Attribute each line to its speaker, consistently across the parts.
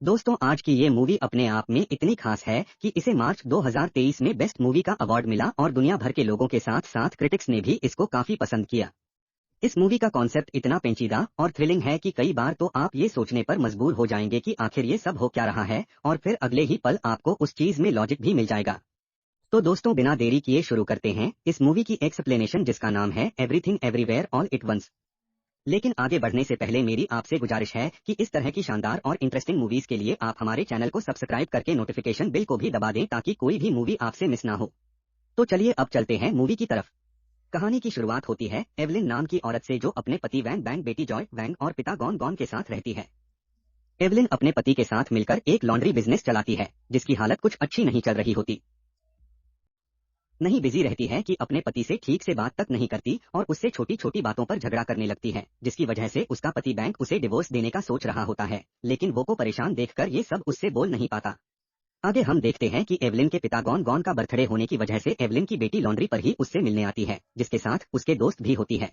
Speaker 1: दोस्तों आज की ये मूवी अपने आप में इतनी खास है कि इसे मार्च 2023 में बेस्ट मूवी का अवार्ड मिला और दुनिया भर के लोगों के साथ साथ क्रिटिक्स ने भी इसको काफी पसंद किया। इस मूवी का कॉन्सेप्ट इतना पेचीदा और थ्रिलिंग है कि कई बार तो आप ये सोचने पर मजबूर हो जाएंगे कि आखिर ये सब हो क्या रहा है और फिर अगले ही पल आपको उस चीज में लॉजिक भी मिल जाएगा। तो दोस्तों बिना देरी किए शुरू करते हैं इस मूवी की एक्सप्लेनेशन जिसका नाम है everything everywhere all at once. लेकिन आगे बढ़ने से पहले मेरी आपसे गुजारिश है कि इस तरह की शानदार और इंटरेस्टिंग मूवीज के लिए आप हमारे चैनल को सब्सक्राइब करके नोटिफिकेशन बिल को भी दबा दें ताकि कोई भी मूवी आपसे मिस ना हो। तो चलिए अब चलते हैं मूवी की तरफ। कहानी की शुरुआत होती है एवलिन नाम की औरत से जो अपने पति वैंग बैंग, बेटी जॉय वैंग और पिता गॉन गॉन के साथ रहती है। एवलिन अपने पति के साथ मिलकर एक लॉन्ड्री बिजनेस चलाती है जिसकी हालत कुछ अच्छी नहीं चल रही होती। नहीं बिजी रहती है कि अपने पति से ठीक से बात तक नहीं करती और उससे छोटी छोटी बातों पर झगड़ा करने लगती है जिसकी वजह से उसका पति बैंक उसे डिवोर्स देने का सोच रहा होता है, लेकिन वो को परेशान देखकर ये सब उससे बोल नहीं पाता। आगे हम देखते हैं कि एवलिन के पिता गॉन गॉन का बर्थडे होने की वजह से एवलिन की बेटी लॉन्ड्री पर ही उससे मिलने आती है जिसके साथ उसके दोस्त भी होती है।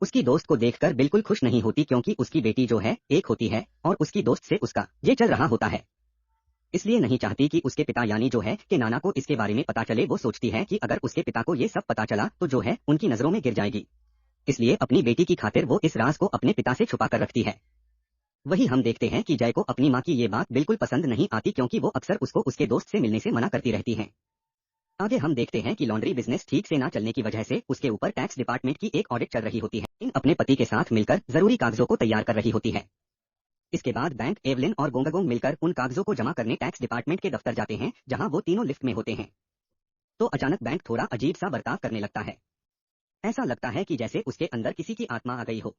Speaker 1: उसकी दोस्त को देखकर बिल्कुल खुश नहीं होती क्योंकि उसकी बेटी जो है एक होती है और उसकी दोस्त से उसका ये चल रहा होता है, इसलिए नहीं चाहती कि उसके पिता यानी जो है कि नाना को इसके बारे में पता चले। वो सोचती है कि अगर उसके पिता को ये सब पता चला तो जो है उनकी नजरों में गिर जाएगी, इसलिए अपनी बेटी की खातिर वो इस राज को अपने पिता से छुपा कर रखती है। वही हम देखते हैं कि जय को अपनी माँ की ये बात बिल्कुल पसंद नहीं आती क्योंकि वो अक्सर उसको उसके दोस्त से मिलने से मना करती रहती है। आगे हम देखते हैं कि लॉन्ड्री बिजनेस ठीक से ना चलने की वजह से उसके ऊपर टैक्स डिपार्टमेंट की एक ऑडिट चल रही होती है। इन अपने पति के साथ मिलकर जरूरी कागजों को तैयार कर रही होती है। इसके बाद बैंक, एवलिन और गोंगागोंग मिलकर उन कागजों को जमा करने टैक्स डिपार्टमेंट के दफ्तर जाते हैं जहां वो तीनों लिफ्ट में होते हैं। तो अचानक बैंक थोड़ा अजीब सा बर्ताव करने लगता है। ऐसा लगता है कि जैसे उसके अंदर किसी की आत्मा आ गई हो।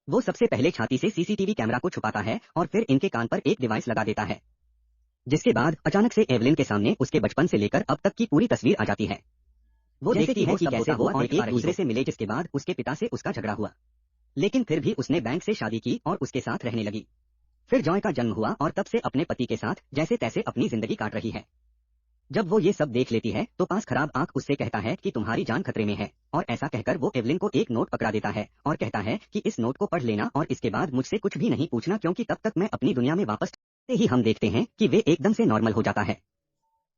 Speaker 1: वो सबसे पहले छाती से सीसीटीवी कैमरा को छुपाता है और फिर इनके कान पर एक डिवाइस लगा देता है, जिसके बाद अचानक से एवलिन के सामने उसके बचपन से लेकर अब तक की पूरी तस्वीर आ जाती है। वो देखती है कि कैसे वो और एक दूसरे से मिले, जिसके बाद उसके पिता से उसका झगड़ा हुआ, लेकिन फिर भी उसने बैंक से शादी की और उसके साथ रहने लगी। फिर जॉय का जन्म हुआ और तब से अपने पति के साथ जैसे तैसे अपनी जिंदगी काट रही है। जब वो ये सब देख लेती है तो पास खराब आंख उससे कहता है कि तुम्हारी जान खतरे में है, और ऐसा कहकर वो एवलिन को एक नोट पकड़ा देता है और कहता है कि इस नोट को पढ़ लेना और इसके बाद मुझसे कुछ भी नहीं पूछना क्योंकि तब तक मैं अपनी दुनिया में वापस ही हम देखते हैं कि वे एकदम से नॉर्मल हो जाता है।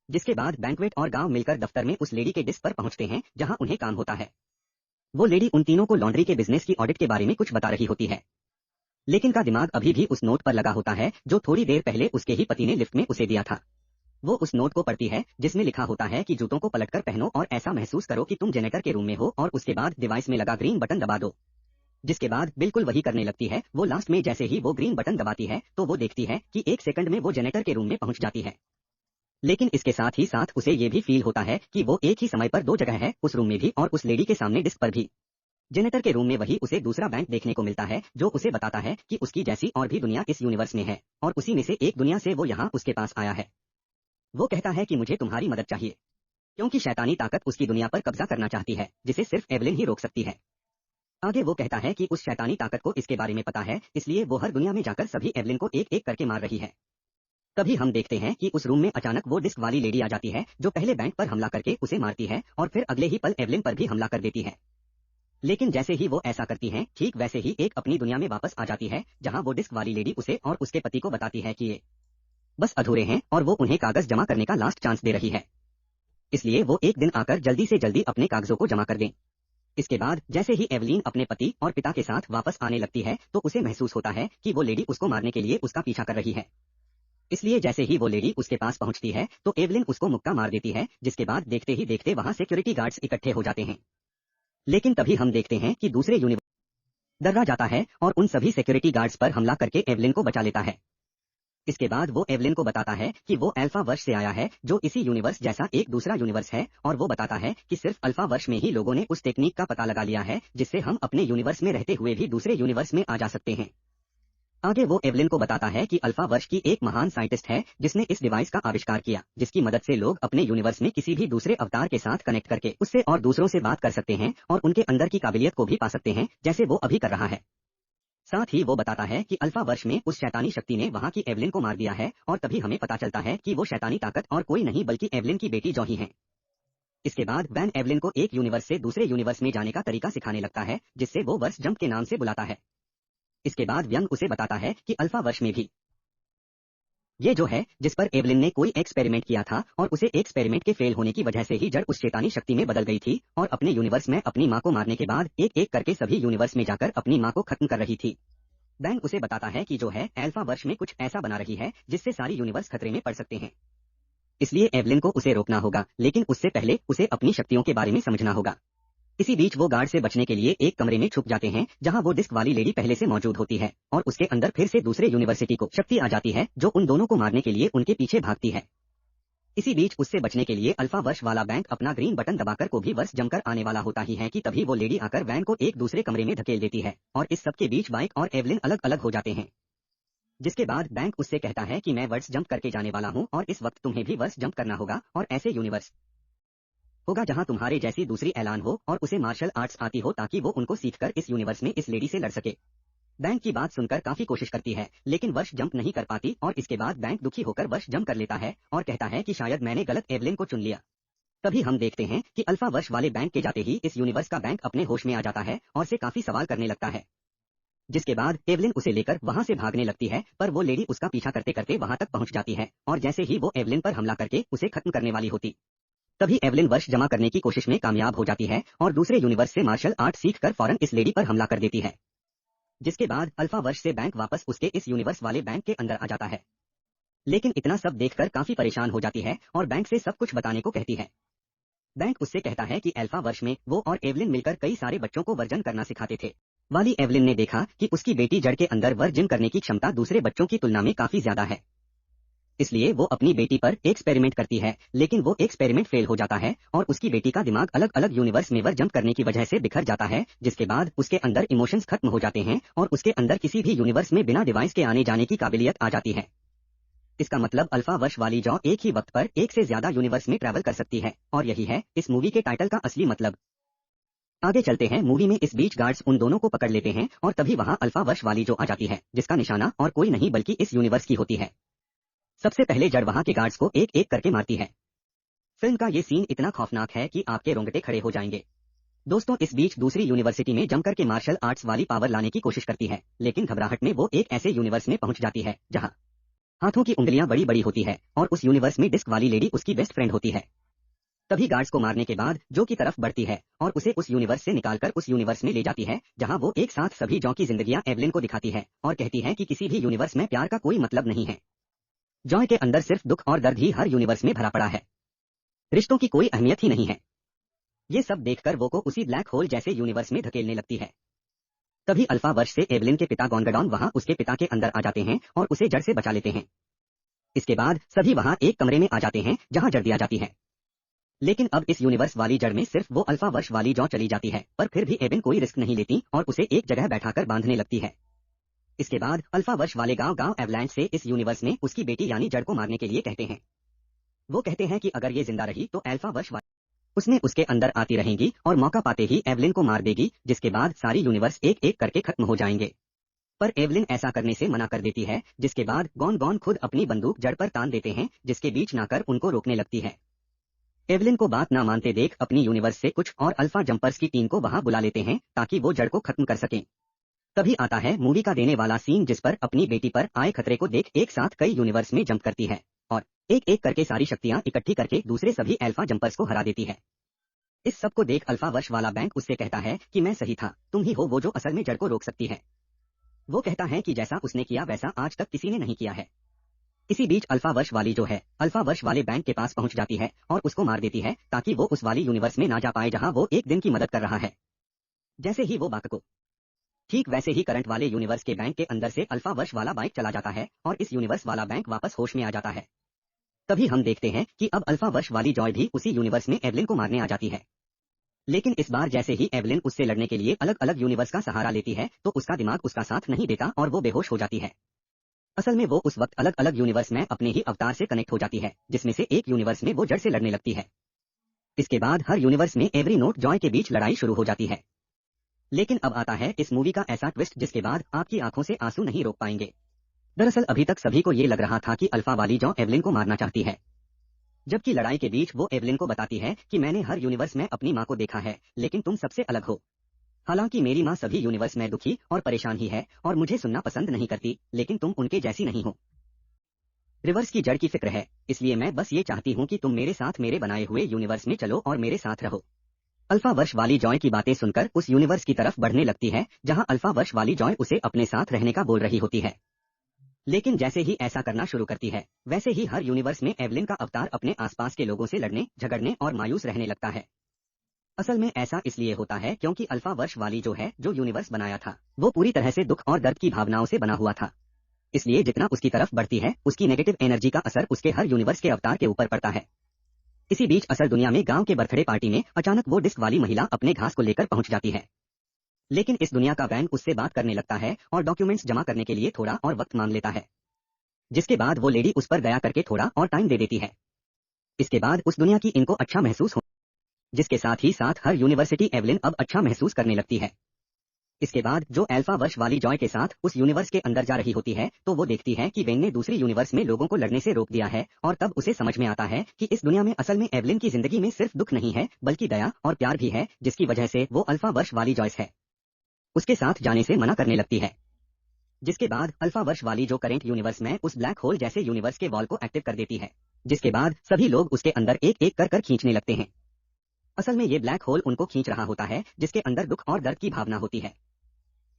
Speaker 1: जिसके बाद बैंक्वेट और गांव मिलकर दफ्तर में उस लेडी के डिस्क पर पहुंचते हैं जहां उन्हें काम होता है। वो लेडी उन तीनों को लॉन्ड्री के बिजनेस की ऑडिट के बारे में कुछ बता रही होती है, लेकिन का दिमाग अभी भी उस नोट पर लगा होता है जो थोड़ी देर पहले उसके ही पति ने लिफ्ट में उसे दिया था। वो उस नोट को पढ़ती है जिसमें लिखा होता है कि जूतों को पलटकर पहनो और ऐसा महसूस करो कि तुम जेनेटर के रूम में हो और उसके बाद डिवाइस में लगा ग्रीन बटन दबा दो। जिसके बाद बिल्कुल वही करने लगती है। वो लास्ट में जैसे ही वो ग्रीन बटन दबाती है तो वो देखती है कि एक सेकंड में वो जेनेटर के रूम में पहुंच जाती है। लेकिन इसके साथ ही साथ उसे ये भी फील होता है कि वो एक ही समय पर दो जगह है, उस रूम में भी और उस लेडी के सामने डिस्क पर भी। जेनेटर के रूम में वही उसे दूसरा बैंक देखने को मिलता है जो उसे बताता है कि उसकी जैसी और भी दुनिया इस यूनिवर्स में है और उसी में से एक दुनिया से वो यहाँ उसके पास आया है। वो कहता है कि मुझे तुम्हारी मदद चाहिए क्योंकि शैतानी ताकत उसकी दुनिया पर कब्जा करना चाहती है जिसे सिर्फ एवलिन ही रोक सकती है। आगे वो कहता है कि उस शैतानी ताकत को इसके बारे में पता है, इसलिए वो हर दुनिया में जाकर सभी एवलिन को एक एक करके मार रही है। तभी हम देखते हैं कि उस रूम में अचानक वो डिस्क वाली लेडी आ जाती है जो पहले बैंक पर हमला करके उसे मारती है और फिर अगले ही पल एवलिन पर भी हमला कर देती है। लेकिन जैसे ही वो ऐसा करती हैं ठीक वैसे ही एक अपनी दुनिया में वापस आ जाती है जहां वो डिस्क वाली लेडी उसे और उसके पति को बताती है कि ये बस अधूरे हैं और वो उन्हें कागज जमा करने का लास्ट चांस दे रही है, इसलिए वो एक दिन आकर जल्दी से जल्दी अपने कागजों को जमा कर दें। इसके बाद जैसे ही एवलिन अपने पति और पिता के साथ वापस आने लगती है तो उसे महसूस होता है कि वो लेडी उसको मारने के लिए उसका पीछा कर रही है, इसलिए जैसे ही वो लेडी उसके पास पहुंचती है तो एवलिन उसको मुक्का मार देती है। जिसके बाद देखते ही देखते वहां सिक्योरिटी गार्ड्स इकट्ठे हो जाते हैं। लेकिन तभी हम देखते हैं कि दूसरे यूनिवर्स दर्रा जाता है और उन सभी सिक्योरिटी गार्ड्स पर हमला करके एवलिन को बचा लेता है। इसके बाद वो एवलिन को बताता है कि वो अल्फा वर्ष से आया है जो इसी यूनिवर्स जैसा एक दूसरा यूनिवर्स है, और वो बताता है कि सिर्फ अल्फा वर्ष में ही लोगों ने उस टेक्निक का पता लगा लिया है जिससे हम अपने यूनिवर्स में रहते हुए भी दूसरे यूनिवर्स में आ जा सकते हैं। आगे वो एवलिन को बताता है कि अल्फा वर्ष की एक महान साइंटिस्ट है जिसने इस डिवाइस का आविष्कार किया जिसकी मदद से लोग अपने यूनिवर्स में किसी भी दूसरे अवतार के साथ कनेक्ट करके उससे और दूसरों से बात कर सकते हैं और उनके अंदर की काबिलियत को भी पा सकते हैं जैसे वो अभी कर रहा है। साथ ही वो बताता है कि अल्फा वर्ष में उस शैतानी शक्ति ने वहां की एवलिन को मार दिया है और तभी हमें पता चलता है कि वो शैतानी ताकत और कोई नहीं बल्कि एवलिन की बेटी जॉही है। इसके बाद वैन एवलिन को एक यूनिवर्स से दूसरे यूनिवर्स में जाने का तरीका सिखाने लगता है जिससे वो वर्ष जंप के नाम से बुलाता है। इसके बाद व्यंग उसे बताता है कि अल्फा वर्ष में भी ये जो है जिस पर एवलिन ने कोई एक्सपेरिमेंट किया था और उसे एक्सपेरिमेंट के फेल होने की वजह से ही जड़ उस शैतानी शक्ति में बदल गई थी और अपने यूनिवर्स में अपनी माँ को मारने के बाद एक एक करके सभी यूनिवर्स में जाकर अपनी माँ को खत्म कर रही थी। बैंक उसे बताता है कि जो है अल्फा वर्ष में कुछ ऐसा बना रही है जिससे सारी यूनिवर्स खतरे में पड़ सकते हैं। इसलिए एवलिन को उसे रोकना होगा, लेकिन उससे पहले उसे अपनी शक्तियों के बारे में समझना होगा। इसी बीच वो गार्ड से बचने के लिए एक कमरे में छुप जाते हैं जहां वो डिस्क वाली लेडी पहले से मौजूद होती है और उसके अंदर फिर से दूसरे यूनिवर्सिटी को शक्ति आ जाती है जो उन दोनों को मारने के लिए उनके पीछे भागती है। इसी बीच उससे बचने के लिए अल्फा वर्ष वाला बैंक अपना ग्रीन बटन दबाकर को भी वर्ष जमकर आने वाला होता ही है कि तभी वो लेडी आकर वैन को एक दूसरे कमरे में धकेल देती है और इस सब के बीच बाइक और एवलिन अलग अलग हो जाते हैं। जिसके बाद बैंक उससे कहता है कि मैं वर्ष जंप करके जाने वाला हूं और इस वक्त तुम्हें भी वर्ष जंप करना होगा और ऐसे यूनिवर्स होगा जहां तुम्हारे जैसी दूसरी ऐलान हो और उसे मार्शल आर्ट्स आती हो ताकि वो उनको सीखकर इस यूनिवर्स में इस लेडी से लड़ सके। बैंक की बात सुनकर काफी कोशिश करती है लेकिन वर्ष जंप नहीं कर पाती और इसके बाद बैंक दुखी होकर वर्ष जंप कर लेता है और कहता है कि शायद मैंने गलत एवलिन को चुन लिया। तभी हम देखते हैं कि अल्फा वर्ष वाले बैंक के जाते ही इस यूनिवर्स का बैंक अपने होश में आ जाता है और से काफी सवाल करने लगता है। जिसके बाद एवलिन उसे लेकर वहां से भागने लगती है पर वो लेडी उसका पीछा करते करते वहां तक पहुंच जाती है और जैसे ही वो एवलिन पर हमला करके उसे खत्म करने वाली होती तभी एवलिन वर्ष जमा करने की कोशिश में कामयाब हो जाती है और दूसरे यूनिवर्स से मार्शल आर्ट सीखकर फौरन इस लेडी पर हमला कर देती है। जिसके बाद अल्फा वर्ष से बैंक वापस उसके इस यूनिवर्स वाले बैंक के अंदर आ जाता है, लेकिन इतना सब देखकर काफी परेशान हो जाती है और बैंक से सब कुछ बताने को कहती है। बैंक उससे कहता है कि अल्फा वर्ष में वो और एवलिन मिलकर कई सारे बच्चों को वर्जन करना सिखाते थे। वाली एवलिन ने देखा कि उसकी बेटी जड़ के अंदर वर्जन करने की क्षमता दूसरे बच्चों की तुलना में काफी ज्यादा है, इसलिए वो अपनी बेटी पर एक्सपेरिमेंट करती है लेकिन वो एक्सपेरिमेंट फेल हो जाता है और उसकी बेटी का दिमाग अलग अलग यूनिवर्स में जंप करने की वजह से बिखर जाता है। जिसके बाद उसके अंदर इमोशंस खत्म हो जाते हैं और उसके अंदर किसी भी यूनिवर्स में बिना डिवाइस के आने जाने की काबिलियत आ जाती है। इसका मतलब अल्फा वर्ष वाली जॉ एक ही वक्त पर एक से ज्यादा यूनिवर्स में ट्रैवल कर सकती है और यही है इस मूवी के टाइटल का असली मतलब। आगे चलते हैं मूवी में। इस बीच गार्ड्स उन दोनों को पकड़ लेते हैं और तभी वहां अल्फा वर्ष वाली जो आ जाती है जिसका निशाना और कोई नहीं बल्कि इस यूनिवर्स की होती है। सबसे पहले जड़ वहां के गार्ड्स को एक एक करके मारती है। फिल्म का ये सीन इतना खौफनाक है कि आपके रोंगटे खड़े हो जाएंगे। दोस्तों इस बीच दूसरी यूनिवर्सिटी में जमकर के मार्शल आर्ट्स वाली पावर लाने की कोशिश करती है लेकिन घबराहट में वो एक ऐसे यूनिवर्स में पहुंच जाती है जहां हाथों की उंगलियां बड़ी बड़ी होती है और उस यूनिवर्स में डिस्क वाली लेडी उसकी बेस्ट फ्रेंड होती है। तभी गार्ड्स को मारने के बाद जो की तरफ बढ़ती है और उसे उस यूनिवर्स से निकालकर उस यूनिवर्स में ले जाती है जहां वो एक साथ सभी जॉ की जिंदगियां एवलिन को दिखाती है और कहती है कि किसी भी यूनिवर्स में प्यार का कोई मतलब नहीं है। जॉय के अंदर सिर्फ दुख और दर्द ही हर यूनिवर्स में भरा पड़ा है, रिश्तों की कोई अहमियत ही नहीं है। ये सब देखकर वो को उसी ब्लैक होल जैसे यूनिवर्स में धकेलने लगती है। तभी अल्फा वर्ष से एवलिन के पिता गॉनगडॉन वहां उसके पिता के अंदर आ जाते हैं और उसे जड़ से बचा लेते हैं। इसके बाद सभी वहां एक कमरे में आ जाते हैं जहां जड़ दिया जाती है, लेकिन अब इस यूनिवर्स वाली जड़ में सिर्फ वो अल्फा वर्ष वाली जॉ चली जाती है पर फिर भी एविन कोई रिस्क नहीं लेती और उसे एक जगह बैठाकर बांधने लगती है। इसके बाद अल्फा वर्ष वाले गांव एवलांच से इस यूनिवर्स में उसकी बेटी यानी जड़ को मारने के लिए कहते हैं। वो कहते हैं कि अगर ये जिंदा रही तो अल्फा वर्ष उसमें उसके अंदर आती रहेंगी और मौका पाते ही एवलिन को मार देगी, जिसके बाद सारी यूनिवर्स एक एक करके खत्म हो जाएंगे। पर एवलिन ऐसा करने से मना कर देती है, जिसके बाद गॉन खुद अपनी बंदूक जड़ पर तान देते हैं, जिसके बीच ना कर उनको रोकने लगती है। एवलिन को बात ना मानते देख अपनी यूनिवर्स से कुछ और अल्फा जंपर्स की टीम को वहां बुला लेते हैं ताकि वो जड़ को खत्म कर सकें। तभी आता है मूवी का देने वाला सीन जिस पर अपनी बेटी पर आए खतरे को देख एक साथ कई यूनिवर्स में जंप करती है और एक एक करके सारी शक्तियां इकट्ठी करके दूसरे सभी अल्फा जंपर्स को हरा देती है। इस सब को देख अल्फा वर्ष वाला बैंक उससे कहता है कि मैं सही था, तुम ही हो वो जो असल में जड़ को रोक सकती है। वो कहता है कि जैसा उसने किया वैसा आज तक किसी ने नहीं किया है। इसी बीच अल्फा वर्ष वाली जो है अल्फा वर्ष वाले बैंक के पास पहुंच जाती है और उसको मार देती है ताकि वो उस वाली यूनिवर्स में ना जा पाए जहां वो एक दिन की मदद कर रहा है। जैसे ही वो बाक को ठीक वैसे ही करंट वाले यूनिवर्स के बैंक के अंदर से अल्फा वर्ष वाला बाइक चला जाता है और इस यूनिवर्स वाला बैंक वापस होश में आ जाता है। तभी हम देखते हैं कि अब अल्फा वर्ष वाली जॉय भी उसी यूनिवर्स में एवलिन को मारने आ जाती है, लेकिन इस बार जैसे ही एवलिन उससे लड़ने के लिए अलग अलग यूनिवर्स का सहारा लेती है तो उसका दिमाग उसका साथ नहीं देता और वो बेहोश हो जाती है। असल में वो उस वक्त अलग अलग यूनिवर्स में अपने ही अवतार से कनेक्ट हो जाती है, जिसमें से एक यूनिवर्स में वो जड़ से लड़ने लगती है। इसके बाद हर यूनिवर्स में एवरी नोट जॉय के बीच लड़ाई शुरू हो जाती है। लेकिन अब आता है इस मूवी का ऐसा ट्विस्ट जिसके बाद आपकी आंखों से आंसू नहीं रोक पाएंगे। दरअसल अभी तक सभी को ये लग रहा था कि अल्फा वाली जॉ एवलिन को मारना चाहती है, जबकि लड़ाई के बीच वो एवलिन को बताती है कि मैंने हर यूनिवर्स में अपनी माँ को देखा है, लेकिन तुम सबसे अलग हो। हालांकि मेरी माँ सभी यूनिवर्स में दुखी और परेशान ही है और मुझे सुनना पसंद नहीं करती, लेकिन तुम उनके जैसी नहीं हो। रिवर्स की जड़ की फिक्र है, इसलिए मैं बस ये चाहती हूँ कि तुम मेरे साथ मेरे बनाए हुए यूनिवर्स में चलो और मेरे साथ रहो। अल्फा वर्ष वाली जॉय की बातें सुनकर उस यूनिवर्स की तरफ बढ़ने लगती है जहां अल्फा वर्ष वाली जॉय उसे अपने साथ रहने का बोल रही होती है। लेकिन जैसे ही ऐसा करना शुरू करती है, वैसे ही हर यूनिवर्स में एवलिन का अवतार अपने आसपास के लोगों से लड़ने, झगड़ने और मायूस रहने लगता है। असल में ऐसा इसलिए होता है क्योंकि अल्फा वर्ष वाली जो यूनिवर्स बनाया था, वो पूरी तरह से दुख और दर्द की भावनाओं से बना हुआ था। इसलिए जितना उसकी तरफ बढ़ती है, उसकी नेगेटिव एनर्जी का असर उसके हर यूनिवर्स के अवतार के ऊपर पड़ता है। इसी बीच असल दुनिया में गांव के बर्थडे पार्टी में अचानक वो डिस्क वाली महिला अपने घास को लेकर पहुंच जाती है। लेकिन इस दुनिया का वैन उससे बात करने लगता है और डॉक्यूमेंट्स जमा करने के लिए थोड़ा और वक्त मांग लेता है। जिसके बाद वो लेडी उस पर दया करके थोड़ा और टाइम दे देती है। इसके बाद उस दुनिया की इनको अच्छा महसूस हो, जिसके साथ ही साथ हर यूनिवर्सिटी एवलिन अब अच्छा महसूस करने लगती है। इसके बाद जो अल्फा वर्ष वाली जॉय के साथ उस यूनिवर्स के अंदर जा रही होती है, तो वो देखती है कि वेन ने दूसरी यूनिवर्स में लोगों को लड़ने से रोक दिया है और तब उसे समझ में आता है कि इस दुनिया में असल में एवलिन की जिंदगी में सिर्फ दुख नहीं है बल्कि दया और प्यार भी है, जिसकी वजह से वो अल्फा वर्ष वाली जॉयस है उसके साथ जाने से मना करने लगती है। जिसके बाद अल्फा वर्ष वाली जो करेंट यूनिवर्स में उस ब्लैक होल जैसे यूनिवर्स के वॉल को एक्टिव कर देती है, जिसके बाद सभी लोग उसके अंदर एक एक कर खींचने लगते हैं। असल में ये ब्लैक होल उनको खींच रहा होता है जिसके अंदर दुख और दर्द की भावना होती है।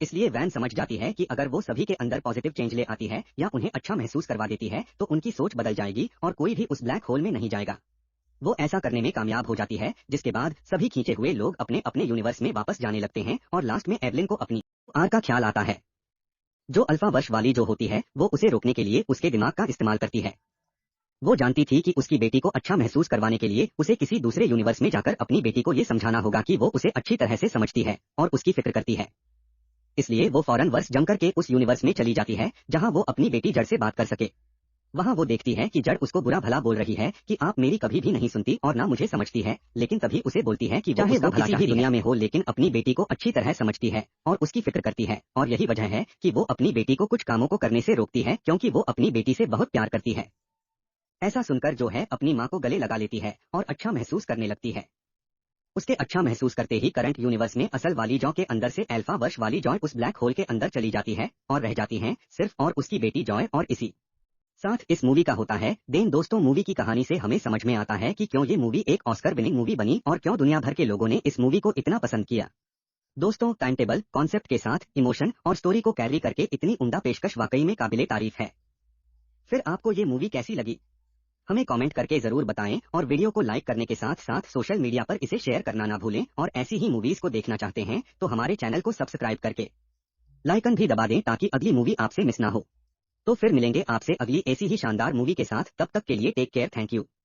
Speaker 1: इसलिए वैन समझ जाती है कि अगर वो सभी के अंदर पॉजिटिव चेंज ले आती है या उन्हें अच्छा महसूस करवा देती है तो उनकी सोच बदल जाएगी और कोई भी उस ब्लैक होल में नहीं जाएगा। वो ऐसा करने में कामयाब हो जाती है, जिसके बाद सभी खींचे हुए लोग अपने अपने यूनिवर्स में वापस जाने लगते हैं और लास्ट में एवलिन को अपनी आर का ख्याल आता है। जो अल्फा वर्ष वाली जो होती है वो उसे रोकने के लिए उसके दिमाग का इस्तेमाल करती है। वो जानती थी कि उसकी बेटी को अच्छा महसूस करवाने के लिए उसे किसी दूसरे यूनिवर्स में जाकर अपनी बेटी को ये समझाना होगा कि वो उसे अच्छी तरह से समझती है और उसकी फिक्र करती है। इसलिए वो फौरन वर्ष जम करके उस यूनिवर्स में चली जाती है जहां वो अपनी बेटी जड़ से बात कर सके। वहां वो देखती है कि जड़ उसको बुरा भला बोल रही है कि आप मेरी कभी भी नहीं सुनती और ना मुझे समझती है, लेकिन तभी उसे बोलती है कि चाहे वो किसी भी दुनिया में हो लेकिन अपनी बेटी को अच्छी तरह समझती है और उसकी फिक्र करती है, और यही वजह है कि वो अपनी बेटी को कुछ कामों को करने से रोकती है क्योंकि वो अपनी बेटी से बहुत प्यार करती है। ऐसा सुनकर जो है अपनी माँ को गले लगा लेती है और अच्छा महसूस करने लगती है। उसके अच्छा महसूस करते ही करंट यूनिवर्स में असल वाली जॉय के अंदर से अल्फा वर्ष वाली जॉय उस ब्लैक होल के अंदर चली जाती है और रह जाती हैं सिर्फ और उसकी बेटी जॉय। और इसी साथ इस मूवी का होता है देन। दोस्तों, मूवी की कहानी से हमें समझ में आता है कि क्यों ये मूवी एक ऑस्कर विनिंग मूवी बनी और क्यों दुनिया भर के लोगों ने इस मूवी को इतना पसंद किया। दोस्तों, टाइम टेबल कॉन्सेप्ट के साथ इमोशन और स्टोरी को कैरी करके इतनी उम्दा पेशकश वाकई में काबिले तारीफ है। फिर आपको ये मूवी कैसी लगी, हमें कमेंट करके जरूर बताएं और वीडियो को लाइक करने के साथ साथ सोशल मीडिया पर इसे शेयर करना ना भूलें। और ऐसी ही मूवीज को देखना चाहते हैं तो हमारे चैनल को सब्सक्राइब करके लाइकन भी दबा दें ताकि अगली मूवी आपसे मिस ना हो। तो फिर मिलेंगे आपसे अगली ऐसी ही शानदार मूवी के साथ, तब तक के लिए टेक केयर, थैंक यू।